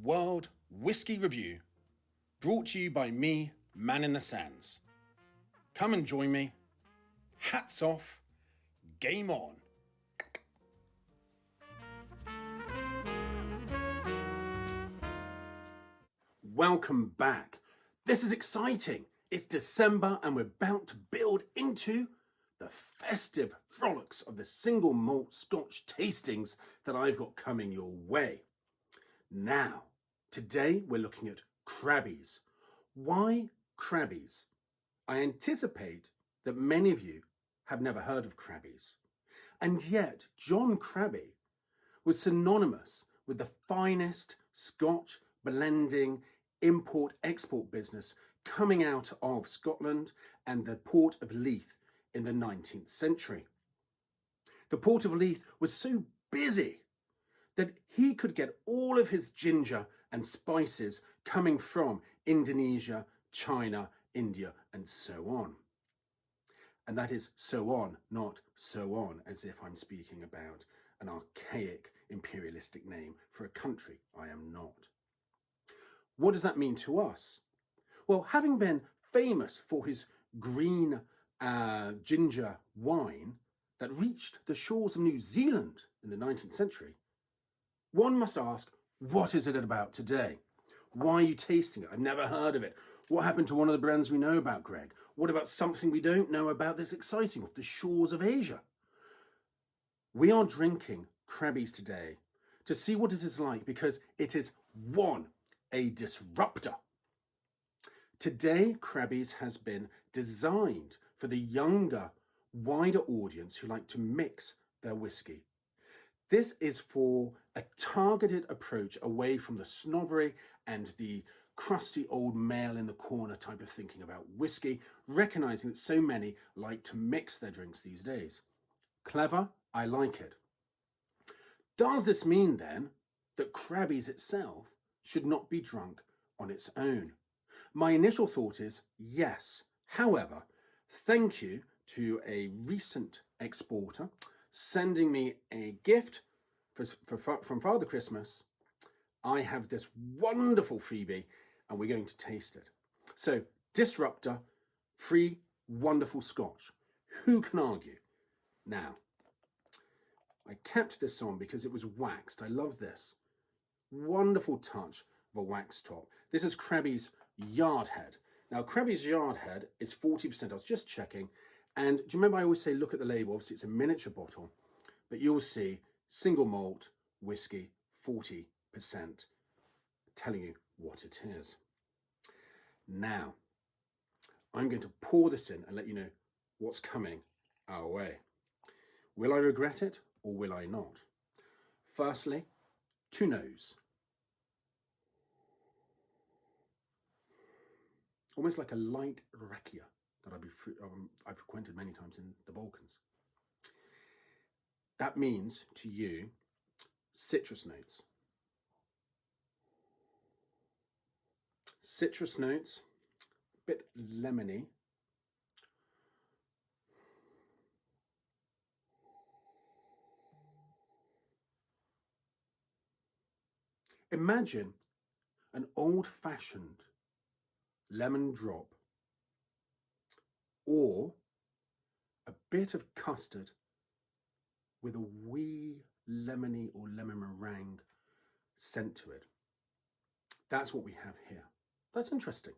World Whisky Review, brought to you by me, Man in the Sands. Come and join me. Hats off, game on. Welcome back. This is exciting. It's December and we're about to build into the festive frolics of the single malt Scotch tastings that I've got coming your way. Now, today we're looking at Crabbies. Why Crabbies? I anticipate that many of you have never heard of Crabbies. And yet, John Crabbie was synonymous with the finest Scotch blending import-export business coming out of Scotland and the port of Leith in the 19th century. The port of Leith was so busy that he could get all of his ginger and spices coming from Indonesia, China, India, and so on. And that is so on, not so on, as if I'm speaking about an archaic imperialistic name for a country. I am not. What does that mean to us? Well, having been famous for his green ginger wine that reached the shores of New Zealand in the 19th century, one must ask, what is it about today? Why are you tasting it? I've never heard of it. What happened to one of the brands we know about, Greg? What about something we don't know about that's exciting off the shores of Asia? We are drinking Crabbies today to see what it is like because it is, one, a disruptor. Today, Crabbies has been designed for the younger, wider audience who like to mix their whiskey. This is for a targeted approach away from the snobbery and the crusty old male in the corner type of thinking about whiskey, recognizing that so many like to mix their drinks these days. Clever, I like it. Does this mean then that Crabbies itself should not be drunk on its own? My initial thought is yes. However, thank you to a recent exporter sending me a gift from Father Christmas. I have this wonderful freebie and we're going to taste it. So, disruptor, free, wonderful Scotch. Who can argue? Now, I kept this on because it was waxed. I love this. Wonderful touch of a wax top. This is Crabbies Yardhead. Now, Crabbies Yardhead is 40%. I was just checking. And do you remember I always say, look at the label. Obviously, it's a miniature bottle. But you'll see single malt whiskey, 40%, telling you what it is. Now, I'm going to pour this in and let you know what's coming our way. Will I regret it or will I not? Firstly, to nose. Almost like a light rakia that I've frequented many times in the Balkans. That means to you citrus notes. Citrus notes, a bit lemony. Imagine an old-fashioned lemon drop or a bit of custard with a wee lemony or lemon meringue scent to it. That's what we have here. That's interesting.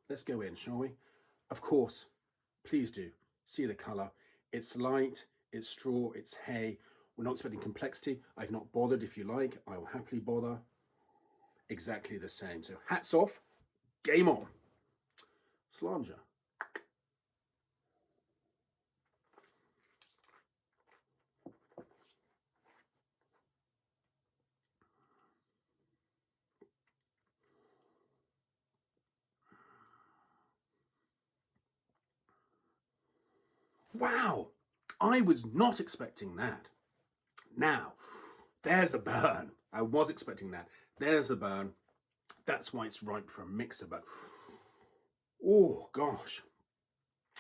Let's go in, shall we? Of course, please do. See the colour. It's light, it's straw, it's hay. We're not expecting complexity. I've not bothered. If you like, I will happily bother. Exactly the same. So hats off, game on. Slanger. Wow, I was not expecting that. Now, there's the burn. I was expecting that. There's the burn. That's why it's ripe for a mixer, but oh gosh,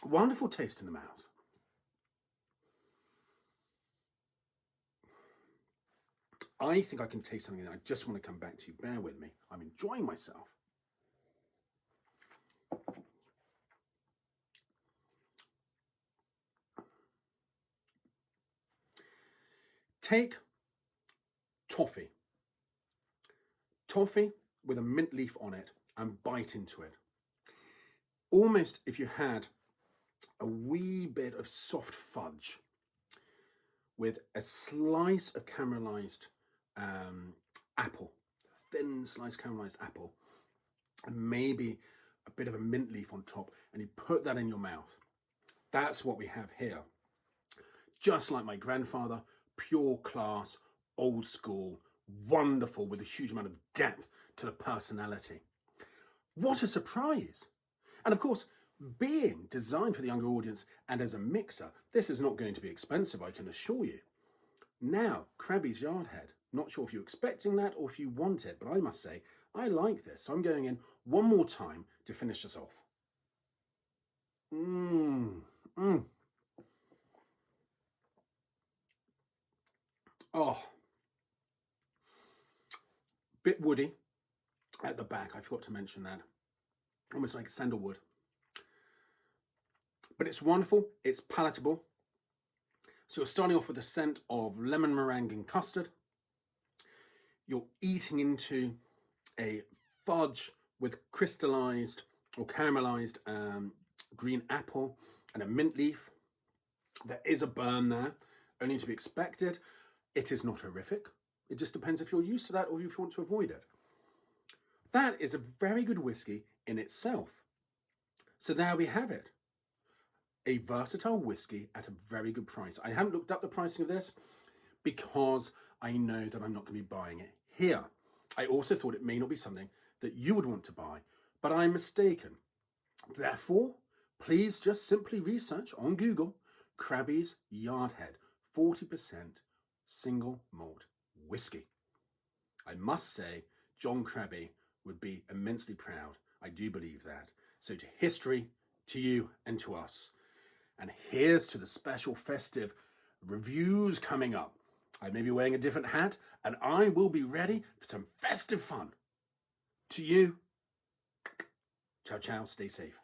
wonderful taste in the mouth. I think I can taste something that I just want to come back to you. Bear with me. I'm enjoying myself. Take toffee. Toffee with a mint leaf on it and bite into it. Almost if you had a wee bit of soft fudge with a slice of caramelized apple, thin sliced caramelized apple, and maybe a bit of a mint leaf on top, and you put that in your mouth. That's what we have here. Just like my grandfather, pure class, old school, wonderful, with a huge amount of depth to the personality. What a surprise! And of course, being designed for the younger audience and as a mixer, this is not going to be expensive, I can assure you. Now, Crabbies Yardhead. Not sure if you're expecting that or if you want it, but I must say, I like this. So I'm going in one more time to finish this off. Oh, bit woody at the back. I forgot to mention that. Almost like sandalwood. But it's wonderful. It's palatable. So you're starting off with a scent of lemon meringue and custard. You're eating into a fudge with crystallized or caramelized green apple and a mint leaf. There is a burn there, only to be expected. It is not horrific. It just depends if you're used to that or if you want to avoid it. That is a very good whiskey in itself. So there we have it. A versatile whiskey at a very good price. I haven't looked up the pricing of this because I know that I'm not going to be buying it here. I also thought it may not be something that you would want to buy, but I'm mistaken. Therefore, please just simply research on Google Crabbies Yardhead 40% single malt whiskey. I must say, John Crabbie would be immensely proud. I do believe that. So to history, to you and to us. And here's to the special festive reviews coming up. I may be wearing a different hat and I will be ready for some festive fun. To you, ciao, ciao, stay safe.